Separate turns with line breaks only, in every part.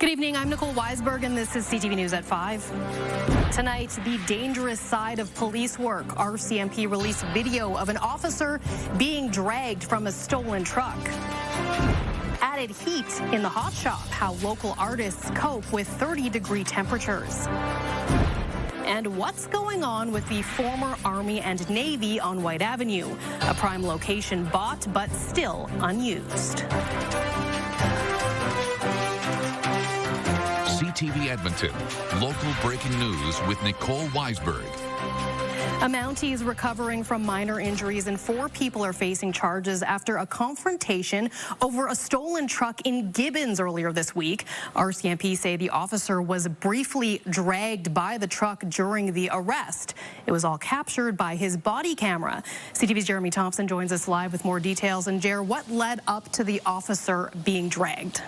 Good evening, I'm Nicole Weisberg, and this is CTV News at 5. Tonight, the dangerous side of police work. RCMP released video of an officer being dragged from a stolen truck. Added heat in the hot shop, how local artists cope with 30-degree temperatures. And what's going on with the former Army and Navy on White Avenue, a prime location bought but still unused.
CTV Edmonton, local breaking news with Nicole Weisberg.
A Mountie is recovering from minor injuries and 4 people are facing charges after a confrontation over a stolen truck in Gibbons earlier this week. RCMP say the officer was briefly dragged by the truck during the arrest. It was all captured by his body camera. CTV's Jeremy Thompson joins us live with more details. And Jer, what led up to the officer being dragged?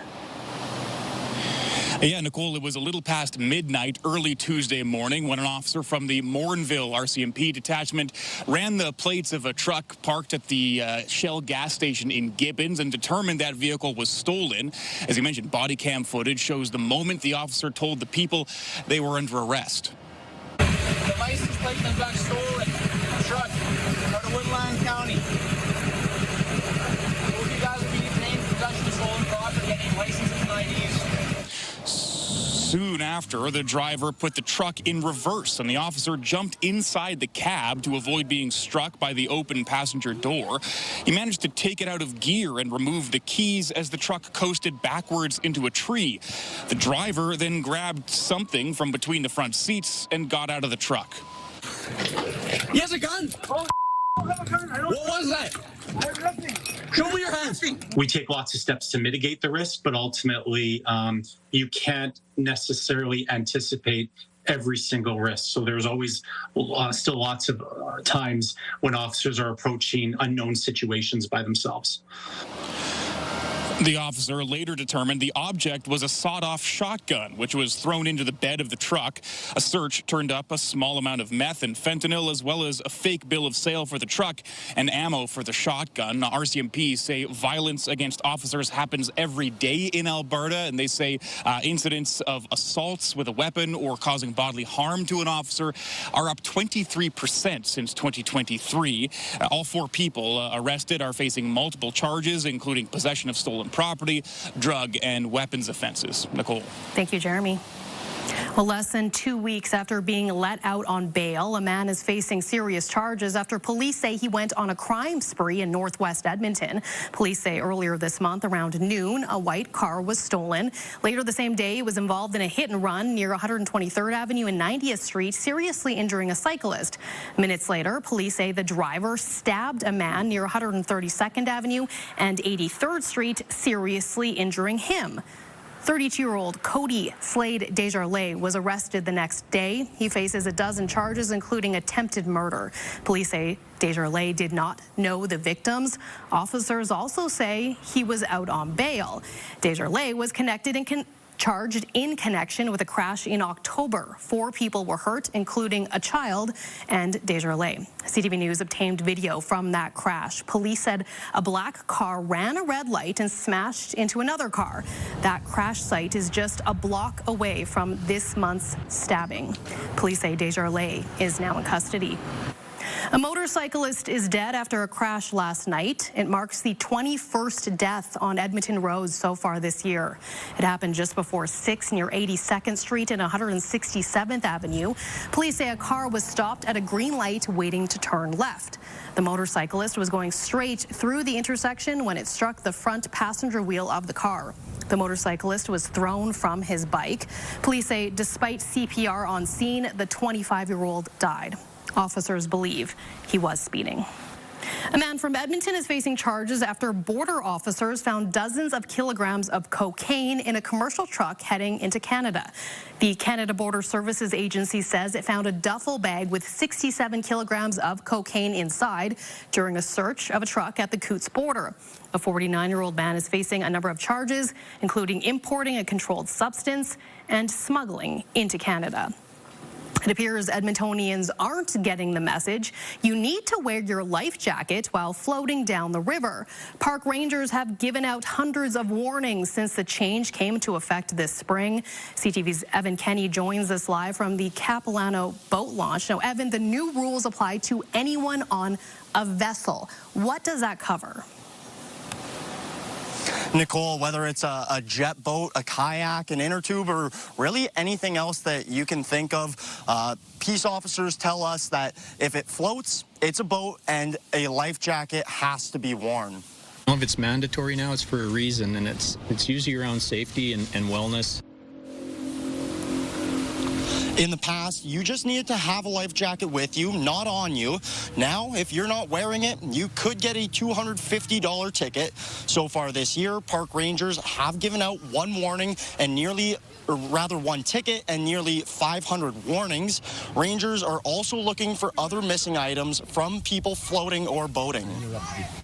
Yeah, Nicole, it was a little past midnight early Tuesday morning when an officer from the Morinville RCMP detachment ran the plates of a truck parked at the Shell gas station in Gibbons and determined that vehicle was stolen. As you mentioned, body cam footage shows the moment the officer told the people they were under arrest.
The license plate that got stolen, truck, out of Woodland County. Will you guys be named possession of stolen property, any licenses and IDs?
Soon after, the driver put the truck in reverse and the officer jumped inside the cab to avoid being struck by the open passenger door. He managed to take it out of gear and remove the keys as the truck coasted backwards into a tree. The driver then grabbed something from between the front seats and got out of the truck.
He has a gun! Oh, what was that?
I have nothing.
Show me your hands.
We take lots of steps to mitigate the risk, but ultimately you can't necessarily anticipate every single risk. So there's always still lots of times when officers are approaching unknown situations by themselves.
The officer later determined the object was a sawed-off shotgun, which was thrown into the bed of the truck. A search turned up a small amount of meth and fentanyl, as well as a fake bill of sale for the truck and ammo for the shotgun. RCMP say violence against officers happens every day in Alberta, and they say incidents of assaults with a weapon or causing bodily harm to an officer are up 23% since 2023. All 4 people arrested are facing multiple charges, including possession of stolen property, drug and weapons offenses. Nicole.
Thank you, Jeremy. Well, less than 2 weeks after being let out on bail, a man is facing serious charges after police say he went on a crime spree in northwest Edmonton. Police say earlier this month around noon, a white car was stolen. Later the same day, he was involved in a hit and run near 123rd Avenue and 90th Street, seriously injuring a cyclist. Minutes later, police say the driver stabbed a man near 132nd Avenue and 83rd Street, seriously injuring him. 32-year-old Cody Slade Desjardins was arrested the next day. He faces a dozen charges, including attempted murder. Police say Desjardins did not know the victims. Officers also say he was out on bail. Desjardins was charged in connection with a crash in October. 4 people were hurt, including a child and Desjardins. CTV News obtained video from that crash. Police said a black car ran a red light and smashed into another car. That crash site is just a block away from this month's stabbing. Police say Desjardins is now in custody. A motorcyclist is dead after a crash last night. It marks the 21st death on Edmonton roads so far this year. It happened just before 6 near 82nd Street and 167th Avenue. Police say a car was stopped at a green light waiting to turn left. The motorcyclist was going straight through the intersection when it struck the front passenger wheel of the car. The motorcyclist was thrown from his bike. Police say despite CPR on scene, the 25-year-old died. Officers believe he was speeding. A man from Edmonton is facing charges after border officers found dozens of kilograms of cocaine in a commercial truck heading into Canada. The Canada Border Services Agency says it found a duffel bag with 67 kilograms of cocaine inside during a search of a truck at the Coutts border. A 49-year-old man is facing a number of charges, including importing a controlled substance and smuggling into Canada. It appears Edmontonians aren't getting the message. You need to wear your life jacket while floating down the river. Park rangers have given out hundreds of warnings since the change came into effect this spring. CTV's Evan Kenny joins us live from the Capilano boat launch. Now, Evan, the new rules apply to anyone on a vessel. What does that cover?
Nicole, whether it's a jet boat, a kayak, an inner tube, or really anything else that you can think of, peace officers tell us that if it floats, it's a boat and a life jacket has to be worn.
If it's mandatory now, it's for a reason, and it's usually around safety and wellness.
In the past, you just needed to have a life jacket with you, not on you. Now, if you're not wearing it, you could get a $250 ticket. So far this year, park rangers have given out one warning and one ticket and nearly 500 warnings. Rangers are also looking for other missing items from people floating or boating.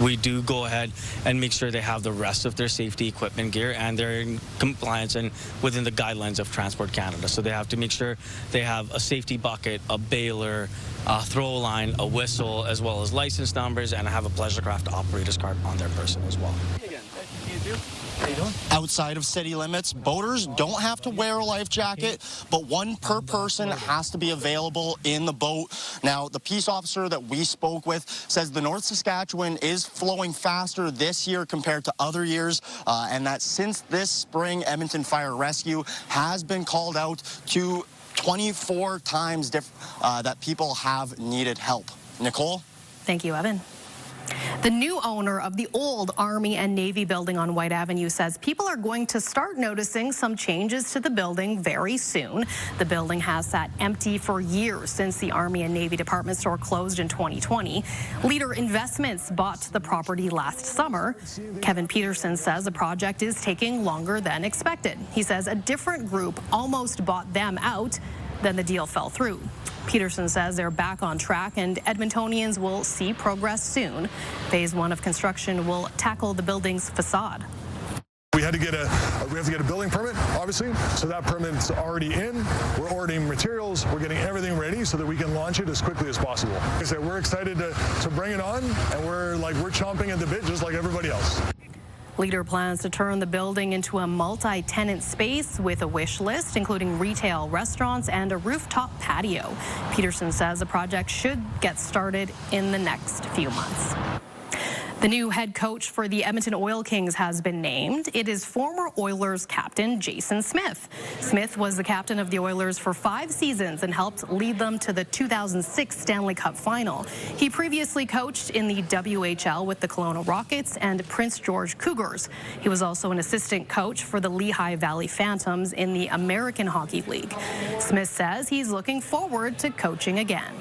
We do go ahead and make sure they have the rest of their safety equipment gear and they're in compliance and within the guidelines of Transport Canada. So they have to make sure they have a safety bucket, a bailer, a throw line, a whistle, as well as license numbers, and have a pleasure craft operator's card on their person as well.
Outside of city limits, boaters don't have to wear a life jacket, but one per person has to be available in the boat. Now, the peace officer that we spoke with says the North Saskatchewan is flowing faster this year compared to other years, and that since this spring, Edmonton Fire Rescue has been called out to 24 times that people have needed help. Nicole?
Thank you, Evan. The new owner of the old Army and Navy building on White Avenue says people are going to start noticing some changes to the building very soon. The building has sat empty for years since the Army and Navy department store closed in 2020. Leader Investments bought the property last summer. Kevin Peterson says the project is taking longer than expected. He says a different group almost bought them out, then the deal fell through. Peterson says they're back on track and Edmontonians will see progress soon. Phase 1 of construction will tackle the building's facade.
We have to get a building permit, obviously, so that permit's already in. We're ordering materials, we're getting everything ready so that we can launch it as quickly as possible. Like I said, we're excited to bring it on, and we're chomping at the bit just like everybody else.
Leader plans to turn the building into a multi-tenant space with a wish list, including retail, restaurants, and a rooftop patio. Peterson says the project should get started in the next few months. The new head coach for the Edmonton Oil Kings has been named. It is former Oilers captain Jason Smith. Smith was the captain of the Oilers for 5 seasons and helped lead them to the 2006 Stanley Cup final. He previously coached in the WHL with the Kelowna Rockets and Prince George Cougars. He was also an assistant coach for the Lehigh Valley Phantoms in the American Hockey League. Smith says he's looking forward to coaching again.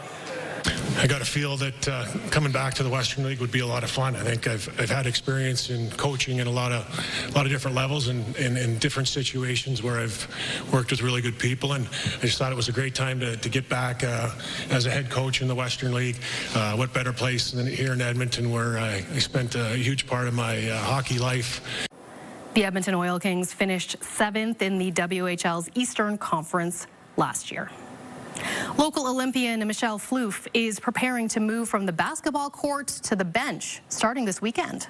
I got a feel that coming back to the Western League would be a lot of fun. I think I've had experience in coaching in a lot of different levels and in different situations where I've worked with really good people, and I just thought it was a great time to get back as a head coach in the Western League. What better place than here in Edmonton, where I spent a huge part of my hockey life.
The Edmonton Oil Kings finished 7th in the WHL's Eastern Conference last year. Local Olympian Michelle Floof is preparing to move from the basketball court to the bench starting this weekend.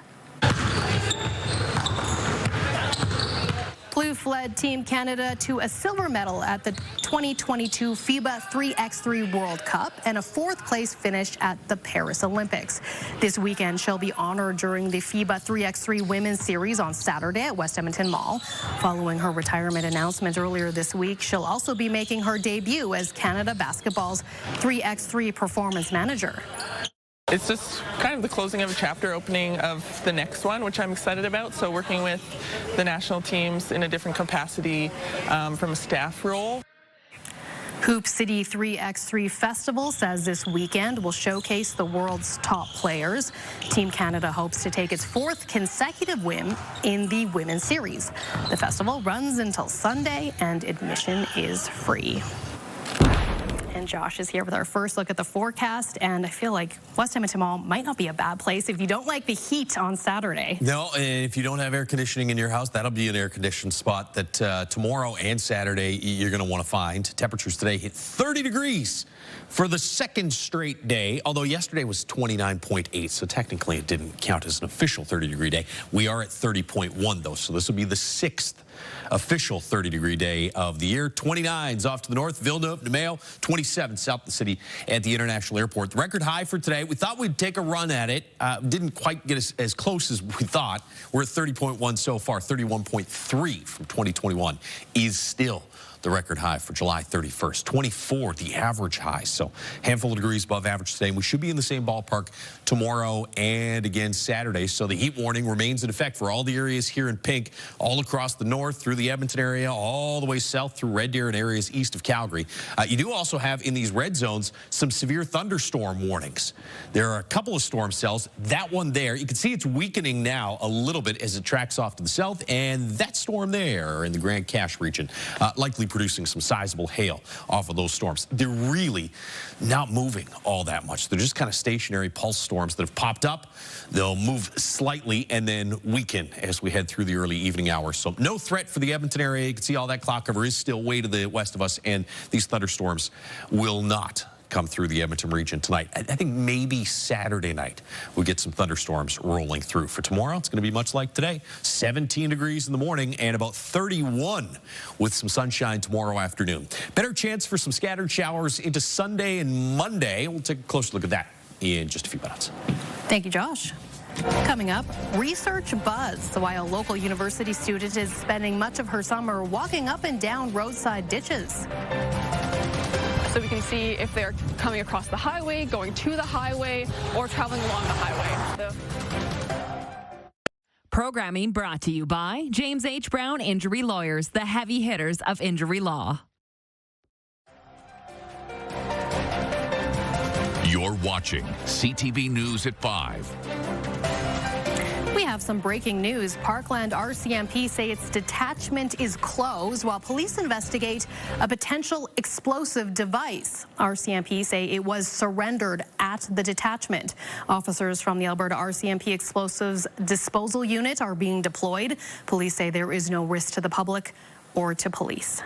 Floof led Team Canada to a silver medal at the 2022 FIBA 3x3 World Cup and a 4th place finish at the Paris Olympics. This weekend, she'll be honored during the FIBA 3x3 Women's Series on Saturday at West Edmonton Mall. Following her retirement announcement earlier this week, she'll also be making her debut as Canada Basketball's 3x3 Performance Manager.
It's just kind of the closing of a chapter, opening of the next one, which I'm excited about. So working with the national teams in a different capacity from a staff role.
Hoop City 3x3 Festival says this weekend will showcase the world's top players. Team Canada hopes to take its 4th consecutive win in the Women's Series. The festival runs until Sunday and admission is free. And Josh is here with our first look at the forecast, and I feel like West Edmonton Mall might not be a bad place if you don't like the heat on Saturday.
No, and if you don't have air conditioning in your house, that'll be an air-conditioned spot that tomorrow and Saturday you're going to want to find. Temperatures today hit 30 degrees for the second straight day, although yesterday was 29.8, so technically it didn't count as an official 30-degree day. We are at 30.1, though, so this will be the sixth official 30-degree day of the year. 29s off to the north, Villeneuve, Nemeo, 27 south of the city at the International Airport. The record high for today, we thought we'd take a run at it. Didn't quite get as close as we thought. We're at 30.1 so far. 31.3 from 2021 is still the record high for July 31st. 24, the average high. So handful of degrees above average today. We should be in the same ballpark tomorrow and again Saturday. So the heat warning remains in effect for all the areas here in pink, all across the north through the Edmonton area, all the way south through Red Deer and areas east of Calgary. You do also have in these red zones some severe thunderstorm warnings. There are a couple of storm cells. That one there, you can see it's weakening now a little bit as it tracks off to the south, and that storm there in the Grand Cache region likely producing some sizable hail off of those storms. They're really not moving all that much. They're just kind of stationary pulse storms that have popped up. They'll move slightly and then weaken as we head through the early evening hours. So no threat for the Edmonton area. You can see all that cloud cover is still way to the west of us, and these thunderstorms will not come through the Edmonton region tonight. I think maybe Saturday night we'll get some thunderstorms rolling through. For tomorrow, it's going to be much like today. 17 degrees in the morning and about 31 with some sunshine tomorrow afternoon. Better chance for some scattered showers into Sunday and Monday. We'll take a closer look at that in just a few minutes.
Thank you, Josh. Coming up, research buzz why a local university student is spending much of her summer walking up and down roadside ditches.
So we can see if they're coming across the highway, going to the highway, or traveling along the highway.
Programming brought to you by James H. Brown Injury Lawyers, the heavy hitters of injury law.
You're watching CTV News at 5.
We have some breaking news. Parkland RCMP say its detachment is closed while police investigate a potential explosive device. RCMP say it was surrendered at the detachment. Officers from the Alberta RCMP Explosives Disposal Unit are being deployed. Police say there is no risk to the public or to police.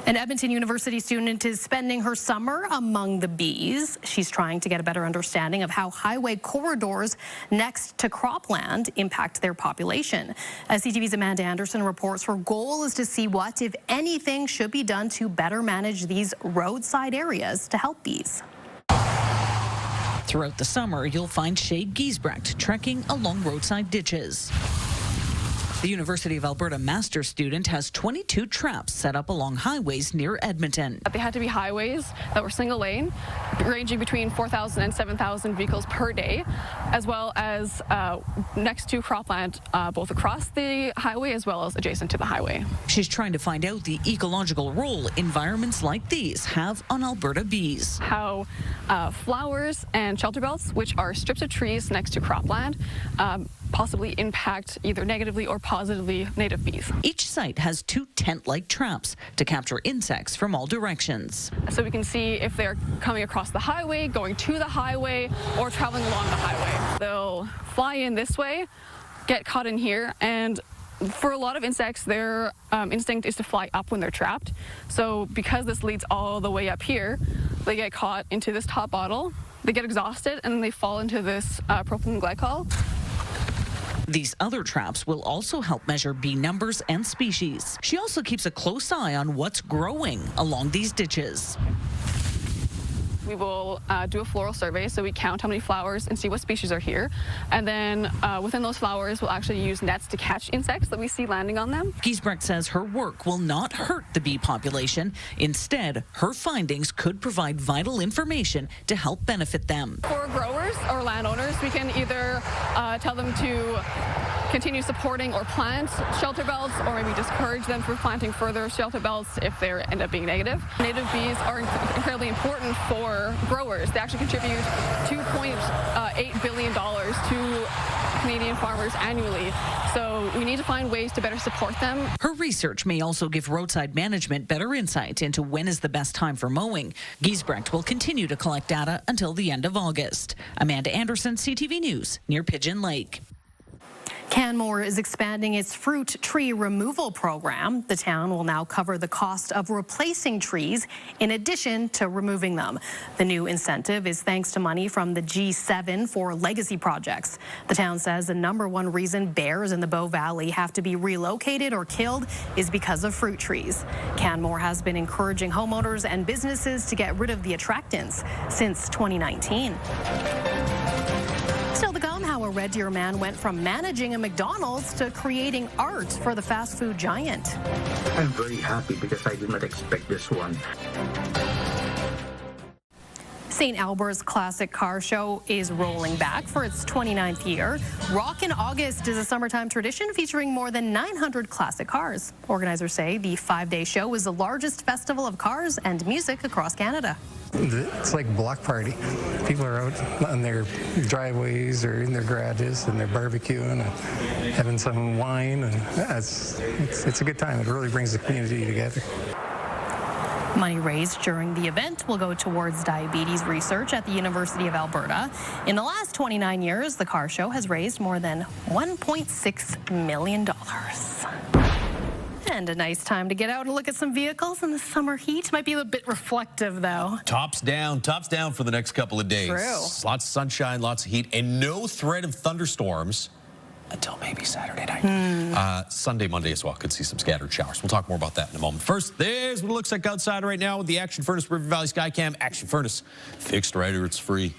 An Edmonton University student is spending her summer among the bees. She's trying to get a better understanding of how highway corridors next to cropland impact their population. As CTV's Amanda Anderson reports, her goal is to see what, if anything, should be done to better manage these roadside areas to help bees.
Throughout the summer, you'll find Shay Giesbrecht trekking along roadside ditches. The University of Alberta master's student has 22 traps set up along highways near Edmonton.
They had to be highways that were single lane, ranging between 4,000 and 7,000 vehicles per day, as well as next to cropland, both across the highway as well as adjacent to the highway.
She's trying to find out the ecological role environments like these have on Alberta bees.
How flowers and shelter belts, which are strips of trees next to cropland, possibly impact either negatively or positively native bees.
Each site has 2 tent-like traps to capture insects from all directions.
So we can see if they're coming across the highway, going to the highway, or traveling along the highway. They'll fly in this way, get caught in here, and for a lot of insects, their instinct is to fly up when they're trapped. So because this leads all the way up here, they get caught into this top bottle, they get exhausted, and then they fall into this propylene glycol.
These other traps will also help measure bee numbers and species. She also keeps a close eye on what's growing along these ditches.
We will do a floral survey, so we count how many flowers and see what species are here. And then within those flowers, we'll actually use nets to catch insects that we see landing on them.
Giesbrecht says her work will not hurt the bee population. Instead, her findings could provide vital information to help benefit them.
For growers or landowners, we can either tell them to continue supporting or plant shelter belts, or maybe discourage them from planting further shelter belts if they end up being negative. Native bees are incredibly important for growers. They actually contribute $2.8 billion to Canadian farmers annually. So we need to find ways to better support them.
Her research may also give roadside management better insight into when is the best time for mowing. Giesbrecht will continue to collect data until the end of August. Amanda Anderson, CTV News, near Pigeon Lake.
Canmore is expanding its fruit tree removal program. The town will now cover the cost of replacing trees in addition to removing them. The new incentive is thanks to money from the G7 for legacy projects. The town says the #1 reason bears in the Bow Valley have to be relocated or killed is because of fruit trees. Canmore has been encouraging homeowners and businesses to get rid of the attractants since 2019. Still to come, how a Red Deer man went from managing a McDonald's to creating art for the fast food giant.
I'm very happy because I did not expect this one.
St. Albert's Classic Car Show is rolling back for its 29th year. Rock in August is a summertime tradition featuring more than 900 classic cars. Organizers say the 5-day show is the largest festival of cars and music across Canada.
It's like a block party. People are out on their driveways or in their garages and they're barbecuing and having some wine, and it's a good time. It really brings the community together.
Money raised during the event will go towards diabetes research at the University of Alberta. In the last 29 years, the car show has raised more than $1.6 million. And a nice time to get out and look at some vehicles in the summer heat. Might be a bit reflective, though.
Tops down for the next couple of days.
True.
Lots of sunshine, lots of heat, and no threat of thunderstorms until maybe Saturday night. Sunday, Monday as well. Could see some scattered showers. We'll talk more about that in a moment. First, there's what it looks like outside right now with the Action Furnace River Valley Skycam. Action Furnace, fixed right or it's free.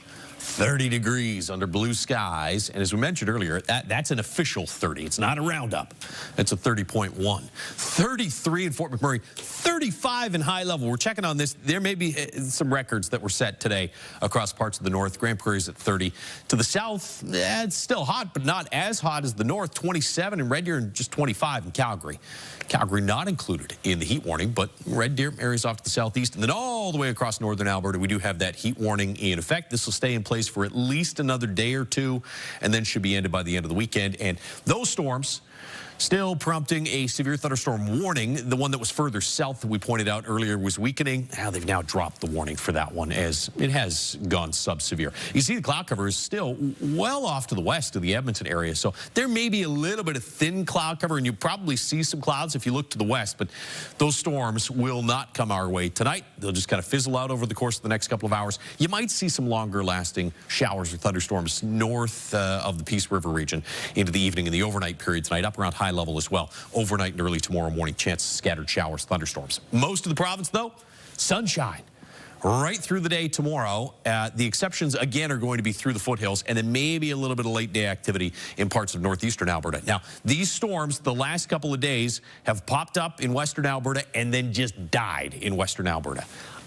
30 degrees under blue skies. And as we mentioned earlier, that's an official 30. It's not a roundup. It's a 30.1. 33 in Fort McMurray, 35 in high level. We're checking on this. There may be some records that were set today across parts of the north. Grand Prairie's at 30. To the south, it's still hot, but not as hot as the north. 27 in Red Deer and just 25 in Calgary. Calgary not included in the heat warning, but Red Deer areas off to the southeast. And then all the way across northern Alberta, we do have that heat warning in effect. This will stay in place for at least another day or two, and then should be ended by the end of the weekend. And those storms still prompting a severe thunderstorm warning. The one that was further south that we pointed out earlier was weakening. Now they've now dropped the warning for that one as it has gone sub-severe. You see the cloud cover is still well off to the west of the Edmonton area. So there may be a little bit of thin cloud cover, and you probably see some clouds if you look to the west, but those storms will not come our way tonight. They'll just kind of fizzle out over the course of the next couple of hours. You might see some longer lasting showers or thunderstorms north of the Peace River region into the evening and the overnight period tonight, up around high level as well. Overnight and early tomorrow morning, chance of scattered showers, thunderstorms. Most of the province, though, sunshine right through the day tomorrow. The exceptions, again, are going to be through the foothills, and then maybe a little bit of late day activity in parts of northeastern Alberta. Now, these storms, the last couple of days, have popped up in western Alberta and then just died in western Alberta.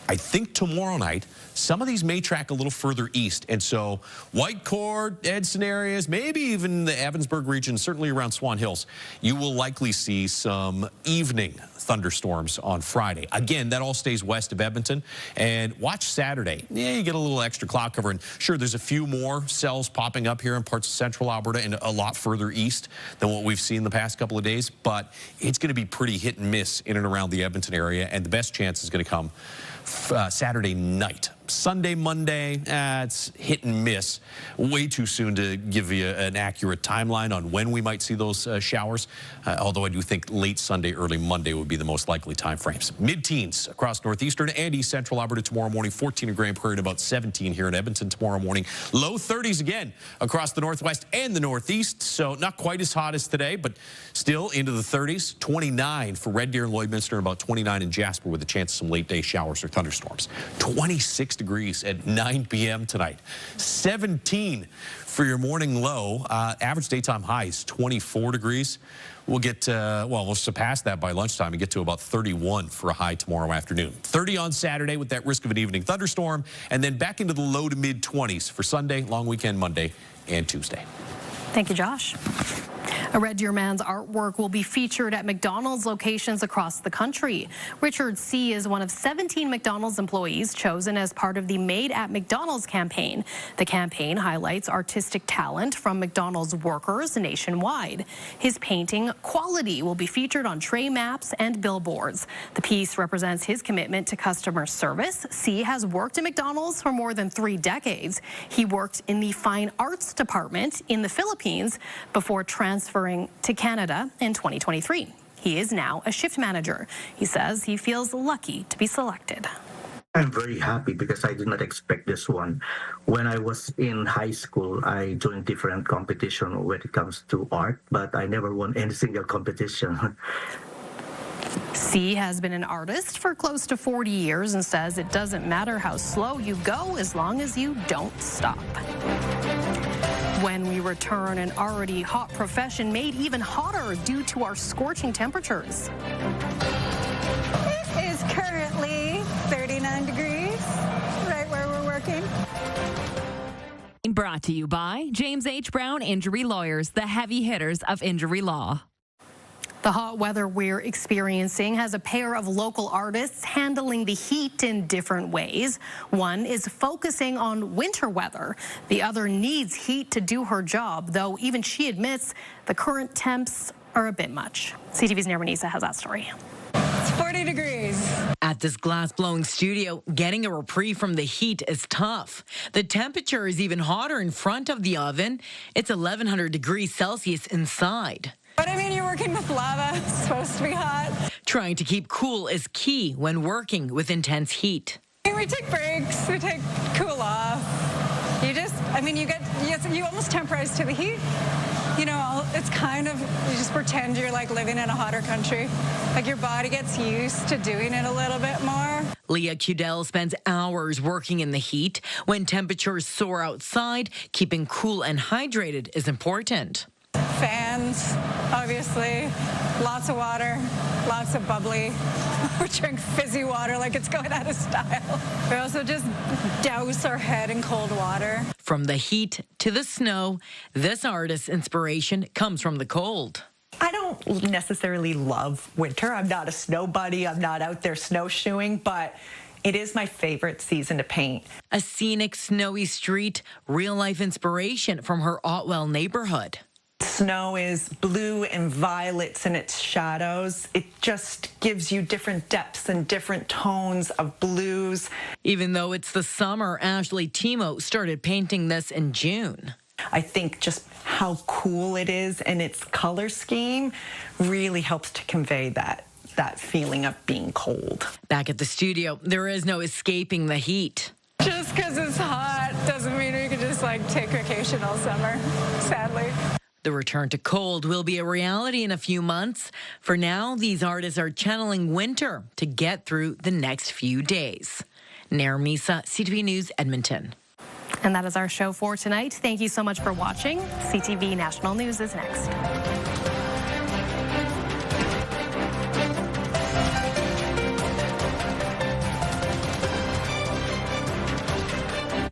I think tomorrow night, some of these may track a little further east. And so Whitecourt, Edson areas, maybe even the Evansburg region, certainly around Swan Hills, you will likely see some evening thunderstorms on Friday. Again, that all stays west of Edmonton. And watch Saturday. Yeah, you get a little extra cloud cover. And sure, there's a few more cells popping up here in parts of central Alberta and a lot further east than what we've seen the past couple of days. But it's going to be pretty hit and miss in and around the Edmonton area. And the best chance is going to come Saturday night. Sunday, Monday, it's hit and miss. Way too soon to give you an accurate timeline on when we might see those showers, although I do think late Sunday, early Monday would be the most likely time frames. Mid-teens across northeastern and east central Alberta tomorrow morning, 14 in Grand Prairie and about 17 here in Edmonton tomorrow morning. Low 30s again across the northwest and the northeast, so not quite as hot as today, but still into the 30s. 29 for Red Deer and Lloydminster and about 29 in Jasper with a chance of some late day showers or thunderstorms. 26 degrees at 9 p.m. tonight. 17 for your morning low. Average daytime high is 24 degrees. We'll get, we'll surpass that by lunchtime and get to about 31 for a high tomorrow afternoon. 30 on Saturday with that risk of an evening thunderstorm, and then back into the low to mid 20s for Sunday, long weekend Monday, and Tuesday.
Thank you, Josh. A Red Deer man's artwork will be featured at McDonald's locations across the country. Richard C. is one of 17 McDonald's employees chosen as part of the Made at McDonald's campaign. The campaign highlights artistic talent from McDonald's workers nationwide. His painting, Quality, will be featured on tray maps and billboards. The piece represents his commitment to customer service. C. has worked at McDonald's for more than 3 decades. He worked in the fine arts department in the Philippines before transferring to Canada in 2023. He is now a shift manager. He says he feels lucky to be selected.
I'm very happy because I did not expect this one. When I was in high school, I joined different competition when it comes to art, but I never won any single competition.
C has been an artist for close to 40 years and says it doesn't matter how slow you go as long as you don't stop. When we return, an already hot profession made even hotter due to our scorching temperatures.
It is currently 39 degrees, right where we're working.
Brought to you by James H. Brown Injury Lawyers, the heavy hitters of injury law.
The hot weather we're experiencing has a pair of local artists handling the heat in different ways. One is focusing on winter weather. The other needs heat to do her job, though even she admits the current temps are a bit much. CTV's Nermanisa has that story.
It's 40 degrees.
At this glass-blowing studio, getting a reprieve from the heat is tough. The temperature is even hotter in front of the oven. It's 1,100 degrees Celsius inside.
But I mean, you're working with lava. It's supposed to be hot.
Trying to keep cool is key when working with intense heat.
We take breaks. We take cool off. You almost temporize to the heat. You know, it's kind of, you just pretend you're like living in a hotter country. Like your body gets used to doing it a little bit more.
Leah Cudell spends hours working in the heat. When temperatures soar outside, keeping cool and hydrated is important.
Fans, obviously, lots of water, lots of bubbly. We drink fizzy water like it's going out of style. We also just douse our head in cold water.
From the heat to the snow, this artist's inspiration comes from the cold.
I don't necessarily love winter. I'm not a snow buddy. I'm not out there snowshoeing, but it is my favorite season to paint.
A scenic, snowy street, real-life inspiration from her Otwell neighborhood.
Snow is blue and violets in its shadows. It just gives you different depths and different tones of blues.
Even though it's the summer, Ashley Timo started painting this in June.
I think just how cool it is and its color scheme really helps to convey that feeling of being cold.
Back at the studio, there is no escaping the heat.
Just because it's hot doesn't mean we can just take vacation all summer, sadly.
The return to cold will be a reality in a few months. For now, these artists are channeling winter to get through the next few days. Nermanisa, CTV News Edmonton.
And that is our show for tonight. Thank you so much for watching. CTV National News is next.